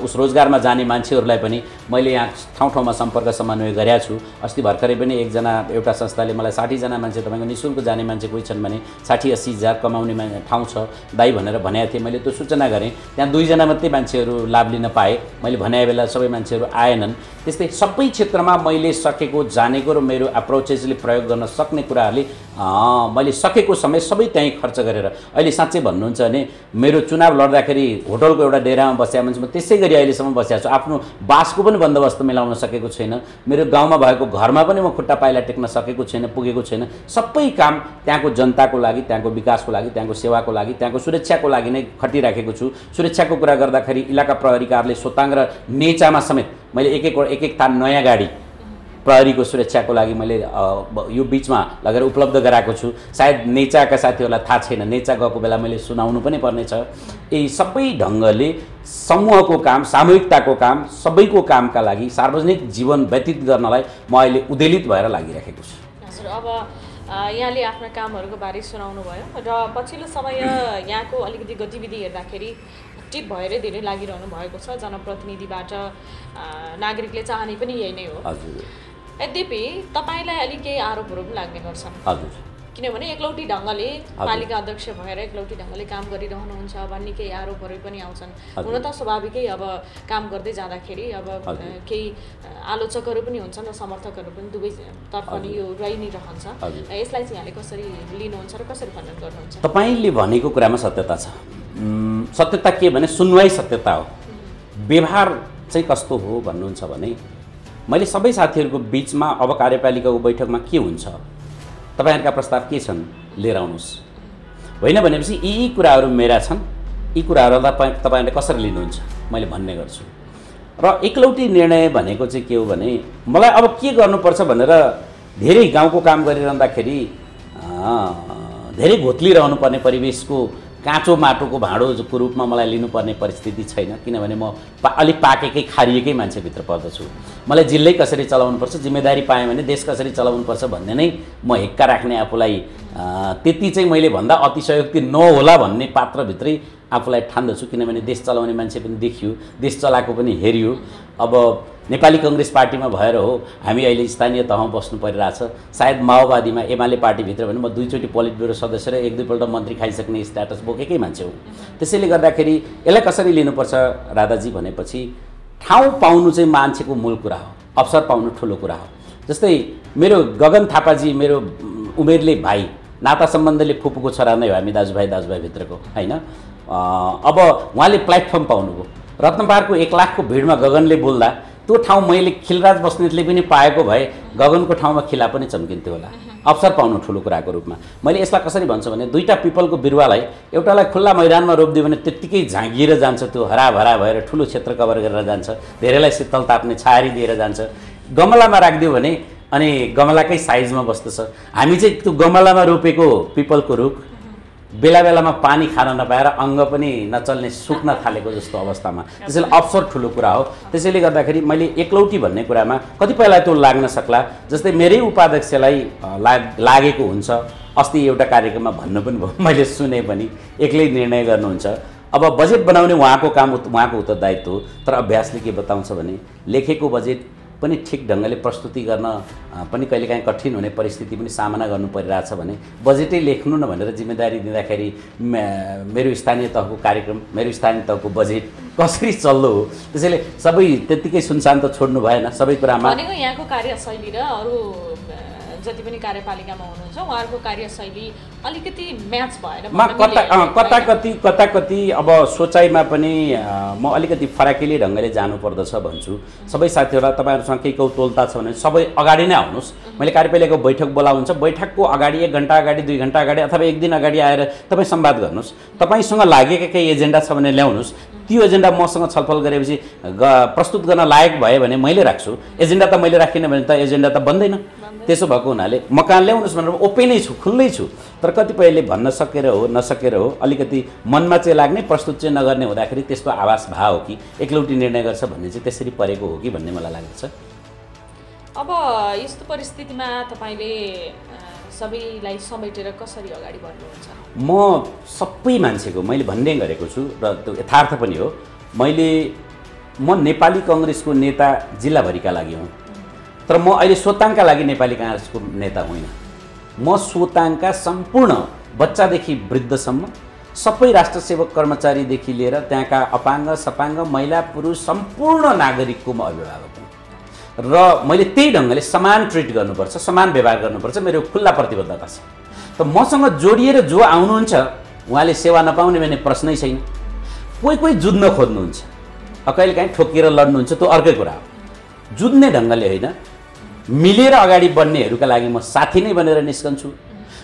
उस रोजगारमा जाने मान्छेहरूलाई पनि मैले यहाँ ठाउँ ठाउँमा सम्पर्क समन्वय गरेका छु। अस्ति भर्खरै पनि एउटा संस्थाले मलाई 60 जना मान्छे तपाईँको निःशुल्क जाने मान्छे कोही छन् भने 60-80 हजार कमाउने ठाउँ छ दाइ भनेर भनेको थिएँ। मैले त्यो सूचना गरेँ, त्यहाँ 2 जना मात्रै मान्छेहरू लाभ लिन पाए। मैले भने बेला सबै मान्छेहरू आएनन्। त्यस्तै सबै क्षेत्रमा मैले सकेको जानेको र मेरो अप्रोचेसले प्रयोग गर्न सक्ने कुराहरूले मैले सकेको समय सबै त्यहीँ खर्च गरेर अहिले साँच्चै भन्नुहुन्छ भने मेरो चुनाव लड्दाखेरि होटलको एउटा डेरामा बसेको मान्छे म त्यसै गरी अहिलेसम्म बसेको छु। आफ्नो बासको पनि बन्दोबस्त मिलाउन सकेको छैन। मेरो गाउँमा भएको घरमा पनि म खुट्टा पाइला टेक्न सकेको छैन, पुगेको छैन। सबै काम त्यहाँको जनताको लागि, त्यहाँको विकासको लागि, त्यहाँको सेवाको लागि, त्यहाँको सुरक्षाको लागि नै खटिराखेको छु। सुरक्षाको कुरा गर्दाखेरि इलाका प्रहरीकारले सोताङ र नेचामा समेत मैले एक थान नयाँ गाडी प्रहरीको सुरक्षाको लागि मैले यो बीचमा लगेर उपलब्ध गराएको छु। सायद नेचाका साथीहरूलाई थाहा छैन, नेचा गएको बेला मैले सुनाउनु पनि पर्नेछ। यी सबै ढङ्गले समूहको काम, सामूहिकताको काम, सबैको कामका लागि सार्वजनिक जीवन व्यतीत गर्नलाई म अहिले उद्वेलित भएर लागिरहेको छु। हजुर, अब यहाँले आफ्ना कामहरूको बारे सुनाउनु भयो र पछिल्लो समय यहाँको अलिकति गतिविधि हेर्दाखेरि एक्टिभ भएरै धेरै लागिरहनु भएको छ। जनप्रतिनिधिबाट नागरिकले चाहने पनि यही नै हो। हजुर, यद्यपि तपाईँलाई अलिक केही आरोपहरू पनि लाग्ने गर्छन्। हजुर, किनभने एकलौटी ढङ्गले पालिका अध्यक्ष भएर एकलौटी ढङ्गले काम गरिरहनुहुन्छ भन्ने केही आरोपहरू पनि आउँछन्। हुन त स्वाभाविकै अब काम गर्दै जाँदाखेरि अब केही आलोचकहरू पनि हुन्छन् र समर्थकहरू पनि दुवैतर्फ नि यो रहि नै रहन्छ। यसलाई चाहिँ यहाँले कसरी लिनुहुन्छ र कसरी खण्डन गर्नुहुन्छ? तपाईँले भनेको कुरामा सत्यता छ। सत्यता के भने सुनवाई सत्यता हो। व्यवहार चाहिँ कस्तो हो भन्नुहुन्छ भने मैले सबै साथीहरूको बिचमा अब कार्यपालिकाको बैठकमा के हुन्छ, तपाईँहरूका प्रस्ताव के छन् लिएर आउनुहोस्, होइन भनेपछि यी कुराहरू मेरा छन्, यी कुराहरूलाई तपाईँहरूले कसरी लिनुहुन्छ मैले भन्ने गर्छु। र एकलौटी निर्णय भनेको चाहिँ के हो भने मलाई अब के गर्नुपर्छ भनेर धेरै गाउँको काम गरिरहँदाखेरि धेरै घोत्लिरहनु पर्ने परिवेशको काँचो माटोको भाँडोको रूपमा मलाई लिनुपर्ने परिस्थिति छैन। किनभने म अलिक पाकेकै खारिएकै मान्छेभित्र पर्दछु। मलाई जिल्लै कसरी चलाउनुपर्छ, जिम्मेदारी पाएँ भने देश कसरी चलाउनुपर्छ भन्ने नै म हिक्का राख्ने आफूलाई त्यति चाहिँ मैले भन्दा अतिशयोक्ति नहोला भन्ने पात्रभित्रै आफूलाई ठान्दछु। किनभने देश चलाउने मान्छे पनि देखियो, देश चलाएको पनि हेरियो। अब नेपाली कांग्रेस पार्टीमा भएर हो हामी अहिले स्थानीय तहमा बस्नु परिरहेछ। सायद माओवादीमा एमाले पार्टीभित्र भने म 2 चोटि पोलिट ब्युरो सदस्य र 1-2 पल्ट मन्त्री खाइसक्ने स्ट्याटस बोकेकै मान्छे हो। त्यसैले गर्दाखेरि यसलाई कसरी लिनुपर्छ राधाजी भनेपछि ठाउँ पाउनु चाहिँ मान्छेको मूल कुरा हो, अवसर पाउनु ठुलो कुरा हो। जस्तै मेरो गगन थापाजी मेरो उमेरले भाइ, नाता सम्बन्धले फुपूको छोरा नै हो हामी, दाजुभाइ भित्रको हैन। अब उहाँले प्लेटफर्म पाउनुभयो। रत्नपारको 1 लाखको भिडमा गगनले बोल्दा त्यो ठाउँ मैले खिलराज बस्नेतले पनि पाएको भए गगनको ठाउँमा खिला पनि चम्किन्थ्यो होला। अवसर पाउनु ठुलो कुराको रूपमा मैले यसलाई कसरी भन्छु भने 2टा पिपलको बिरुवालाई एउटालाई खुल्ला मैदानमा रोपिदियो भने त्यत्तिकै झाँगिएर जान्छ, त्यो हराभरा भएर ठुलो क्षेत्र कभर गरेर जान्छ, धेरैलाई शीतल ताप्ने छायारी दिएर जान्छ। गमलामा राखिदियो भने अनि गमलाकै साइजमा बस्दछ। हामी चाहिँ त्यो गमलामा रोपेको पिपलको रुख बेला बेलामा पानी खान नपाएर अङ्ग पनि नचल्ने सुक्न थालेको जस्तो अवस्थामा, त्यसैले अवसर ठुलो कुरा हो। त्यसैले गर्दाखेरि मैले एकलौटी भन्ने कुरामा कतिपयलाई त्यो लाग्न सक्ला। जस्तै मेरै उपाध्यक्षलाई लागेको हुन्छ, अस्ति एउटा कार्यक्रममा भन्नु पनि भयो, मैले सुने पनि एक्लै निर्णय गर्नुहुन्छ। अब बजेट बनाउने उहाँको काम, उहाँको उत्तरदायित्व हो। तर अभ्यासले के बताउँछ भने लेखेको बजेट पनि ठिक ढङ्गले प्रस्तुति गर्न पनि कहिलेकाहीँ कठिन हुने परिस्थिति पनि सामना गर्नु परिरहेछ भने बजेटै लेख्नु न भनेर जिम्मेदारी दिँदाखेरि मेरो स्थानीय तहको कार्यक्रम, मेरो स्थानीय तहको बजेट कसरी चल्दो हो। त्यसैले सबै त्यत्तिकै सुनसान त छोड्नु भएन। सबै कुरामा भनेको यहाँको कार्यशैली र अरू जति पनि कार्यपालिकामा हुनुहुन्छ उहाँहरूको कार्यशैली अलिकति म्याच भएन। कता कति अब सोचाइमा पनि म अलिकति फराकिलो ढङ्गले जानुपर्दछ भन्छु। सबै साथीहरूलाई तपाईँहरूसँग केही कौतूहलता छ भने सबै अगाडि नै आउनुहोस्। मैले कार्यपालिकाको बैठक बोलाउँछ, बैठकको अगाडि 1 घन्टा अगाडि 2 घन्टा अगाडि अथवा 1 दिन अगाडि आएर तपाईँ संवाद गर्नुहोस्। तपाईँसँग लागेका केही एजेन्डा छ भने ल्याउनुहोस्। त्यो एजेन्डा मसँग छलफल गरेपछि प्रस्तुत गर्न लायक भयो भने मैले राख्छु। एजेन्डा त मैले राखिनँ भने त एजेन्डा त बन्दैन। त्यसो भएको हुनाले म कहाँ ल्याउनुहोस् भनेर ओपेनै छु, खुल्लै छु। तर कतिपयले भन्न सकेर हो नसकेर हो अलिकति मनमा चाहिँ लाग्ने, प्रस्तुत चाहिँ नगर्ने हुँदाखेरि त्यसको आभास भा हो कि एकलौटी निर्णय गर्छ भन्ने चाहिँ त्यसरी परेको हो कि भन्ने मलाई लाग्छ। अब यस्तो परिस्थितिमा तपाईँले सबैलाई समेटेर कसरी अगाडि बढ्नुहुन्छ? म सबै मान्छेको मैले भन्ने गरेको छु र त्यो यथार्थ पनि हो। म नेपाली काङ्ग्रेसको नेता जिल्लाभरिका लागि हुँ, तर म अहिले सोताङका लागि नेपाली काङ्ग्रेसको नेता होइन। म सोताङका सम्पूर्ण बच्चादेखि वृद्धसम्म सबै राष्ट्रसेवक कर्मचारीदेखि लिएर त्यहाँका अपाङ्ग सपाङ्ग महिला पुरुष सम्पूर्ण नागरिकको म अभिभावक हुँ र मैले त्यही ढङ्गले समान ट्रिट गर्नुपर्छ, समान व्यवहार गर्नुपर्छ, मेरो खुल्ला प्रतिबद्धता छ। त मसँग जोडिएर जो आउनुहुन्छ उहाँले सेवा नपाउने भन्ने प्रश्नै छैन। कोही जुझ्न खोज्नुहुन्छ, कहिलेकाहीँ ठोकिएर लड्नुहुन्छ, त्यो अर्कै कुरा हो। जुझ्ने ढङ्गले होइन, मिलेर अगाडि बढ्नेहरूका लागि म साथी नै बनेर निस्कन्छु।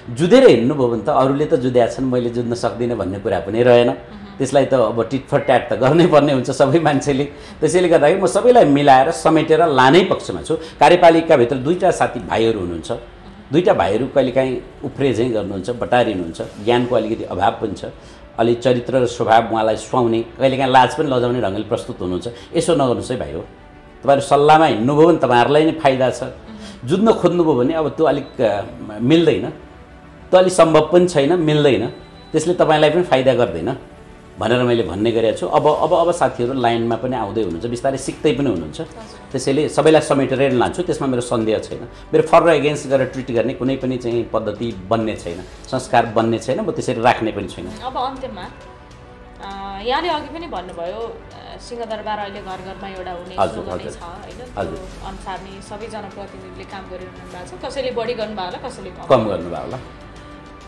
जुधेर हिँड्नुभयो भने त अरूले त जुध्या छन्, मैले जुझ्न सक्दिनँ भन्ने कुरा पनि रहेन। त्यसलाई त अब टिट फर ट्याट त गर्नै पर्ने हुन्छ सबै मान्छेले। त्यसैले गर्दाखेरि म सबैलाई मिलाएर समेटेर लानै पक्षमा छु। कार्यपालिकाभित्र 2टा साथी भाइहरू हुनुहुन्छ, 2टा भाइहरू कहिलेकाहीँ उफ्रे झैँ गर्नुहुन्छ, बटारिनुहुन्छ, ज्ञानको अलिकति अभाव पनि छ, अलि चरित्र र स्वभाव उहाँलाई सुहाउने, कहिलेकाहीँ लाज पनि लजाउने ढङ्गले प्रस्तुत हुनुहुन्छ। यसो नगर्नुहोस् है भाइ हो, तपाईँहरू सल्लाहमा हिँड्नुभयो भने तपाईँहरूलाई नै फाइदा छ। जुझ्न खोज्नुभयो भने अब त्यो अलिक मिल्दैन, त्यो अलिक सम्भव पनि छैन, मिल्दैन। त्यसले तपाईँलाई पनि फाइदा गर्दैन भनेर मैले भन्ने गरेको छु। अब साथीहरू लाइनमा पनि आउँदै हुनुहुन्छ, बिस्तारै सिक्दै पनि हुनुहुन्छ। त्यसैले सबैलाई समेटेर लान्छु, त्यसमा मेरो सन्देह छैन। मेरो फर र एगेन्स्ट गरेर ट्रिट गर्ने कुनै पनि चाहिँ पद्धति बन्ने छैन, संस्कार बन्ने छैन, म त्यसरी राख्ने पनि छैन। अब अन्त्यमा यहाँले अघि पनि भन्नुभयो सिंहदरबार अहिले घर घरमा एउटा हुने स्लोगनै छ होइन, त्यो अनुसार नै सबै जनप्रतिनिधिले काम गरिरहनु भएको छ। कसैले बढी गर्नुभयो होला, कसैले कम गर्नुभयो होला।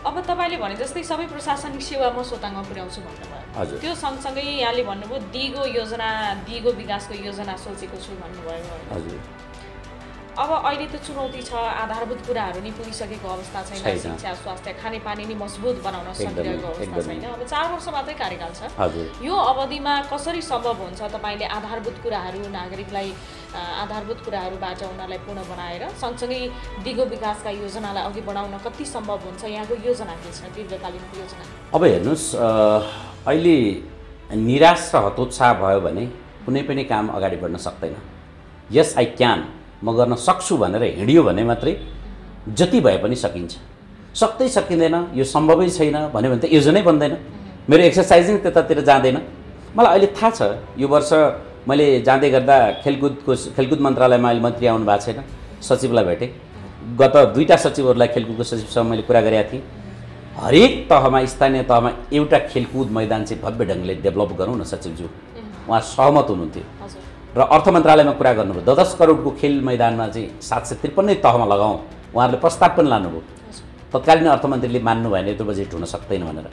अब तपाईँले भने जस्तै सबै प्रशासनिक सेवा म सोताङमा पुर्याउँछु भन्नुभयो। त्यो सँगसँगै यहाँले भन्नुभयो दिगो विकासको योजना सोचेको छु भन्नुभयो। अब अहिले त चुनौती छ, आधारभूत कुराहरू नै पुगिसकेको अवस्था छैन, शिक्षा स्वास्थ्य खानेपानी नै मजबुत बनाउन सकिरहेको अवस्था छैन। अब 4 वर्ष मात्रै कार्यकाल छ। यो अवधिमा कसरी सम्भव हुन्छ तपाईँले आधारभूत कुराहरू नागरिकलाई आधारभूत कुराहरूबाट उनीहरूलाई पूर्ण बनाएर सँगसँगै दिगो विकासका योजनालाई अघि बढाउन कति सम्भव हुन्छ? यहाँको योजना के छ, दीर्घकालीन योजना? अब हेर्नुहोस्, अहिले निराश र हतोत्साह भयो भने कुनै पनि काम अगाडि बढ्न सक्दैन। यस आई क्यान, म गर्न सक्छु भनेर हिँडियो भने मात्रै जति भए पनि सकिन्छ। सक्दै सकिँदैन, यो सम्भवै छैन भन्यो भने त योजनै बन्दैन। मेरो एक्सर्साइजिङ त्यतातिर जाँदैन। मलाई अहिले थाहा छ, यो वर्ष मैले जाँदै गर्दा खेलकुद मन्त्रालयमा अहिले मन्त्री आउनु भएको छैन, सचिवलाई भेटेँ। गत 2टा सचिवहरूलाई खेलकुदको सचिवसँग मैले कुरा गरेका थिएँ। हरेक तहमा, स्थानीय तहमा एउटा खेलकुद मैदान चाहिँ भव्य ढङ्गले डेभलप गरौँ न सचिवज्यू, उहाँ सहमत हुनुहुन्थ्यो। र अर्थ मन्त्रालयमा कुरा गर्नुभयो, 10 करोडको खेल मैदानमा चाहिँ 753 तहमा लगाउँ, उहाँहरूले प्रस्ताव पनि लानुभयो। तत्कालीन अर्थमन्त्रीले मान्नु भएन त्यो बजेट हुन सक्दैन भनेर।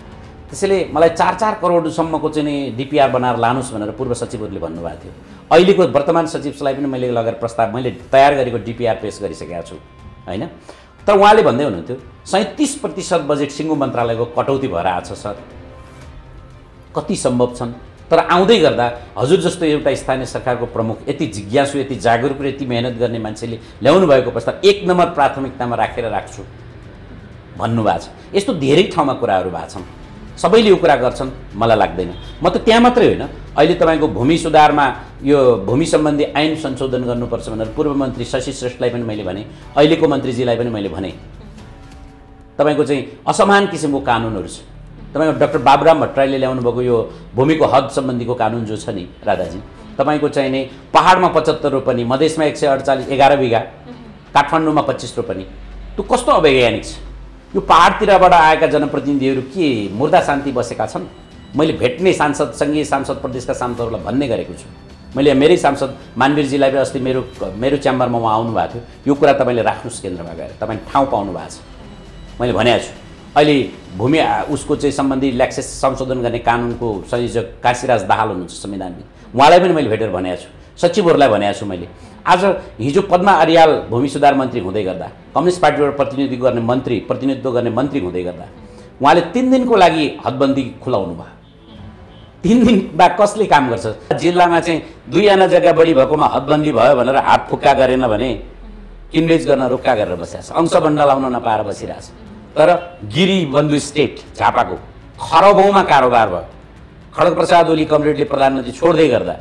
त्यसैले मलाई 4-4 करोडसम्मको चाहिँ डिपिआर बनाएर लानुहोस् भनेर पूर्व सचिवहरूले भन्नुभएको थियो। अहिलेको वर्तमान सचिवलाई पनि मैले लगेर प्रस्ताव, मैले तयार गरेको डिपिआर पेश गरिसकेको छु होइन। तर उहाँले भन्दै हुनुहुन्थ्यो 37% बजेट सिङ्गो मन्त्रालयको कटौती भएर आएको छ सर। कति सम्भव छन्? तर आउँदै गर्दा हजुर जस्तो एउटा स्थानीय सरकारको प्रमुख, यति जिज्ञासु, यति जागरुक र यति मेहनत गर्ने मान्छेले ल्याउनु भएको प्रस्ताव 1 नम्बर प्राथमिकतामा राखेर राख्छु भन्नुभएको छ। यस्तो धेरै ठाउँमा कुराहरू भएको छन्, सबैले यो कुरा गर्छन् मलाई लाग्दैन। म त त्यहाँ मात्रै होइन, अहिले तपाईँको भूमि सुधारमा यो भूमि सम्बन्धी ऐन संशोधन गर्नुपर्छ भनेर पूर्व मन्त्री शशि श्रेष्ठलाई पनि मैले भने, अहिलेको मन्त्रीजीलाई पनि मैले भने। तपाईँको चाहिँ असमान किसिमको कानुनहरू छ। तपाईँको डाक्टर बाबुराम भट्टराईले ल्याउनु भएको यो भूमिको हद सम्बन्धीको कानुन जो छ नि राधाजी, तपाईँको चाहिने पहाडमा 75 रोपनी, मधेसमा 148, 11 बिघा, काठमाडौँमा 25 रोपनी। त्यो कस्तो अवैज्ञानिक छ? यो पहाडतिरबाट आएका जनप्रतिनिधिहरू के मुर्दा शान्ति बसेका छन्? मैले भेट्ने सांसद, सङ्घीय सांसद, प्रदेशका सांसदहरूलाई भन्ने गरेको छु। मैले मेरै सांसद मानवीरजीलाई पनि अस्ति मेरो च्याम्बरमा उहाँ आउनुभएको थियो। यो कुरा तपाईँले राख्नुहोस् केन्द्रमा गएर, तपाईँ ठाउँ पाउनु भएको छ। मैले भनेको छु अहिले भूमि उसको चाहिँ सम्बन्धी ल्याक्सेस संशोधन गर्ने कानुनको संयोजक काशीराज दाहाल हुनुहुन्छ संविधानविद, उहाँलाई पनि मैले भेटेर भनेको छु, सचिवहरूलाई भनेको छु मैले। आज हिजो पद्मा अर्याल भूमि सुधार मन्त्री हुँदै गर्दा, कम्युनिस्ट पार्टीबाट प्रतिनिधित्व गर्ने मन्त्री हुँदै गर्दा उहाँले 3 दिनको लागि हदबन्दी खुलाउनु भयो। 3 दिन बाद कसले काम गर्छ? जिल्लामा चाहिँ 2 आना जग्गा बढी भएकोमा हदबन्दी भयो भनेर हात फुक्का गरेन भने किनबेच गर्न रोक्का गरेर बसिरहेको छ, अंशबन्ध लाउन नपाएर बसिरहेको छ। तर गिरीबन्धु स्टेट झापाको खरबौँमा कारोबार भयो। खड्ग प्रसाद ओली कमरेडले प्रधानमन्त्री छोड्दै गर्दा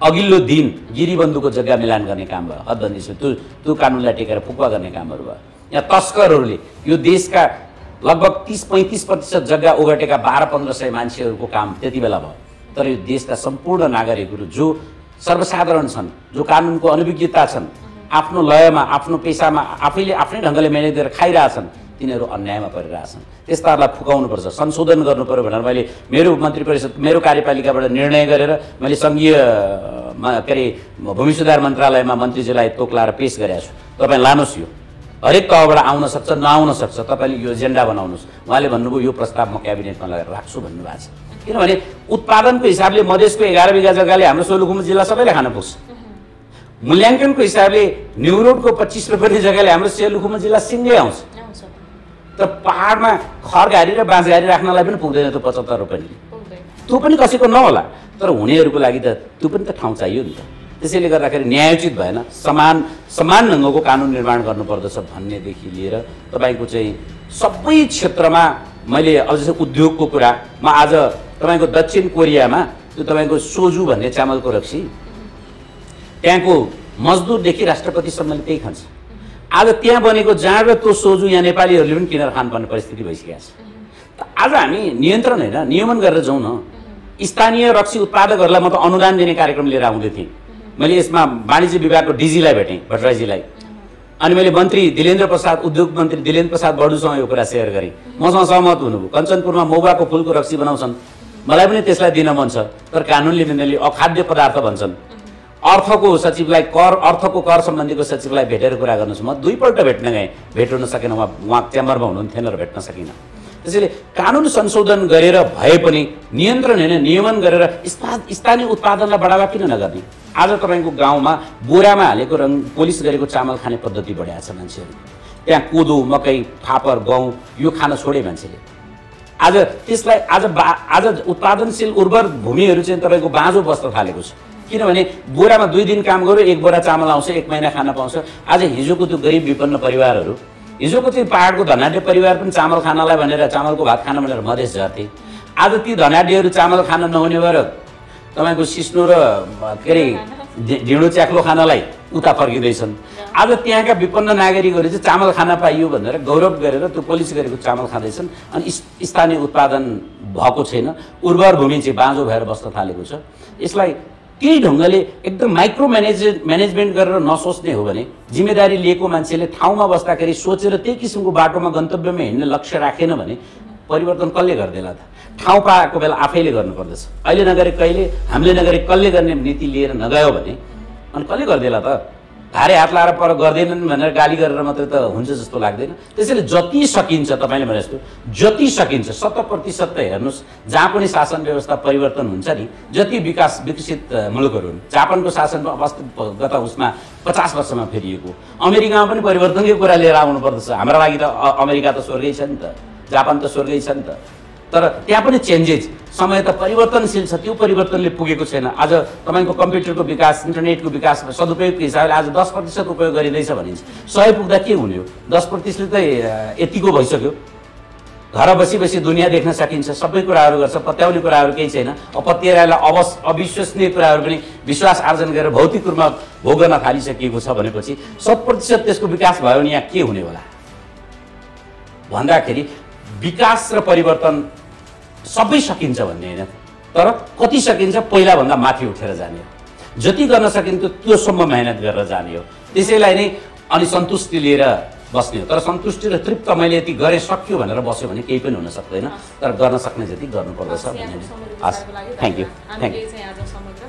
अघिल्लो दिन गिरीबन्धुको जग्गा मिलान गर्ने काम भयो, हदबन्दी त्यो कानुनलाई टेकेर फुक्का गर्ने कामहरू भयो। यहाँ तस्करहरूले यो देशका लगभग 30-35% जग्गा ओगटेका 1200-1500 मान्छेहरूको काम त्यति बेला भयो। तर यो देशका सम्पूर्ण नागरिकहरू जो सर्वसाधारण छन्, जो कानुनको अनभिज्ञता छन्, आफ्नो लयमा, आफ्नो पेसामा आफैले आफ्नै ढङ्गले म्यानेज गरेर खाइरहेछन्, तिनीहरू अन्यायमा परिरहेछन्। त्यस्ताहरूलाई फुकाउनुपर्छ, संशोधन गर्नु पर्यो भनेर मैले मेरो मन्त्री परिषद, मेरो कार्यपालिकाबाट निर्णय गरेर मैले सङ्घीय के अरे भूमि सुधार मन्त्रालयमा मन्त्रीजीलाई तोक्लाएर पेश गरेको छु। तपाईँ लानुहोस्, यो हरेक तहबाट आउन सक्छ, नआउन सक्छ, तपाईँले यो एजेन्डा बनाउनुहोस्। उहाँले भन्नुभयो यो प्रस्ताव म क्याबिनेटमा लगेर राख्छु भन्नुभएको छ। किनभने उत्पादनको हिसाबले मधेसको 11 बिघा जग्गाले हाम्रो सोलुखुम्बु जिल्ला सबैले खान पुग्छ। मूल्याङ्कनको हिसाबले न्यु रोडको 25 रुपियाँ जग्गाले हाम्रो सोलुखुम्बु जिल्ला सिङ्गै आउँछ। तर पहाडमा खरघारी र बाँसघारी राख्नलाई पनि पुग्दैन त्यो 75 रुपियाँले। त्यो पनि कसैको नहोला, तर हुनेहरूको लागि त त्यो पनि त ठाउँ चाहियो नि त। त्यसैले गर्दाखेरि न्यायोचित भएन, समान ढङ्गको कानुन निर्माण गर्नुपर्दछ भन्नेदेखि लिएर तपाईँको चाहिँ सबै क्षेत्रमा मैले अब जस्तै उद्योगको कुरा, म आज तपाईँको दक्षिण कोरियामा त्यो तपाईँको सोजु भन्ने चामलको रक्सी, त्यहाँको मजदुरदेखि राष्ट्रपतिसम्मले त्यही खान्छ। आज त्यहाँ बनेको जाँड र त्यो सोजु यहाँ नेपालीहरूले पनि किनेर खानुपर्ने परिस्थिति भइसकेको छ। आज हामी नियन्त्रण होइन, नियमन गरेर जाउँ न। स्थानीय रक्सी उत्पादकहरूलाई म त अनुदान दिने कार्यक्रम लिएर आउँदै थिएँ। मैले यसमा वाणिज्य विभागको डिजीलाई भेटेँ, भट्टराईजीलाई, अनि मैले उद्योग मन्त्री दिलेन्द्र प्रसाद बडुसँग यो कुरा सेयर गरेँ। मसँग सहमत हुनुभयो। कञ्चनपुरमा मौवाको फुलको रक्सी बनाउँछन्, मलाई पनि त्यसलाई दिन मन छ, तर कानुनले उनीहरूले अखाद्य पदार्थ भन्छन्। अर्थको कर सम्बन्धीको सचिवलाई भेटेर कुरा गर्नुहोस्। म 2 पल्ट भेट्न गएँ, भेट हुन सकेन, उहाँ च्याम्बरमा हुनुहुन्थेन र भेट्न सकिनँ। त्यसैले कानुन संशोधन गरेर भए पनि नियन्त्रण होइन, नियमन गरेर स्थानीय उत्पादनलाई बढावा किन नगर्ने? आज तपाईँको गाउँमा बोरामा हालेको पोलिस गरेको चामल खाने पद्धति बढाएको छ मान्छेहरू। त्यहाँ कोदो, मकै, फापर, गहुँ यो खान छोडे मान्छेले। आज त्यसलाई आज उत्पादनशील उर्वर भूमिहरू चाहिँ तपाईँको बाँझो बस्न थालेको छ। किनभने बोरामा 2 दिन काम गर्यो, 1 बोरा चामल आउँछ, 1 महिना खान पाउँछ। आज हिजोको त्यो गरिब विपन्न परिवारहरू, हिजोको चाहिँ पहाडको धनाढ्य परिवार पनि चामल खानलाई भनेर, चामलको भात खान भनेर मधेस जाथे। आज ती धनाढ्यहरू चामल खान नहुने भएर तपाईँको सिस्नो र के अरे ढिँडो च्याख्लो खानलाई उता फर्किँदैछन्। आज त्यहाँका विपन्न नागरिकहरू चाहिँ चामल खान पाइयो भनेर गौरव गरेर त्यो पोलिस गरेको चामल खाँदैछन्, अनि स्थानीय उत्पादन भएको छैन, उर्वर भूमि चाहिँ बाँझो भएर बस्न थालेको छ। यसलाई त्यही ढङ्गले एकदम माइक्रो म्यानेजमेन्ट गरेर नसोच्ने हो भने, जिम्मेदारी लिएको मान्छेले ठाउँमा बस्दाखेरि सोचेर त्यही किसिमको बाटोमा गन्तव्यमा हिँड्ने लक्ष्य राखेन भने परिवर्तन कसले गर्देला त? ठाउँ पाएको बेला आफैले गर्नुपर्दछ। अहिले नगरे कहिले, हामीले नगरे कसले गर्ने नीति लिएर नगयो भने अनि कसले गर्देला त? धारे हात लाएर पर गर्दैनन् भनेर गाली गरेर मात्रै त हुन्छ जस्तो लाग्दैन। त्यसैले जति सकिन्छ, तपाईँले भने जस्तो जति सकिन्छ 100% त हेर्नुहोस्, जहाँ पनि शासन व्यवस्था परिवर्तन हुन्छ नि, जति विकसित मुलुकहरू हुन्, जापानको शासन गत उसमा 50 वर्षमा फेरिएको, अमेरिकामा पनि परिवर्तनकै कुरा लिएर आउनुपर्दछ। हाम्रो लागि त अमेरिका त स्वर्गै छ नि त, जापान त स्वर्गै छ नि त, तर त्यहाँ पनि चेन्जेस, समय त परिवर्तनशील छ, त्यो परिवर्तनले पुगेको छैन। आज तपाईँको कम्प्युटरको विकास, इन्टरनेटको विकास सदुपयोगको हिसाबले आज 10% उपयोग गरिँदैछ भनिन्छ। 100 पुग्दा के हुने हो? 10% त यतिको भइसक्यो। घर बसी दुनियाँ देख्न सकिन्छ, सबै कुराहरू गर्छ, पत्याउने कुराहरू केही छैन। पत्याएलाई अविश्वसनीय कुराहरू पनि विश्वास आर्जन गरेर भौतिक रूपमा भोग गर्न थालिसकिएको छ भनेपछि 100% त्यसको विकास भयो भने यहाँ के हुने होला भन्दाखेरि विकास र परिवर्तन सबै सकिन्छ भन्ने होइन, तर कति सकिन्छ पहिलाभन्दा माथि उठेर जाने हो। जति गर्न सकिन्थ्यो त्योसम्म मेहनत गरेर जाने हो। त्यसैलाई नै अनि सन्तुष्टि लिएर बस्ने हो। तर सन्तुष्टि र तृप्त मैले यति गरेँ सक्यो भनेर बस्यो भने केही पनि हुन सक्दैन। तर गर्न सक्ने जति गर्नुपर्दछ भन्ने। हस्, थ्याङ्क यू। हामीले चाहिँ आज समग्र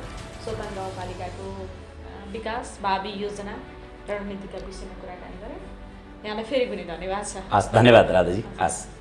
सोताङ गाउँपालिकाको विकास भावी योजना रणनीतिका विषयमा कुराकानी गऱ्यौँ। यहाँलाई फेरि पनि धन्यवाद छ। हस्, धन्यवाद राधाजी। हस्।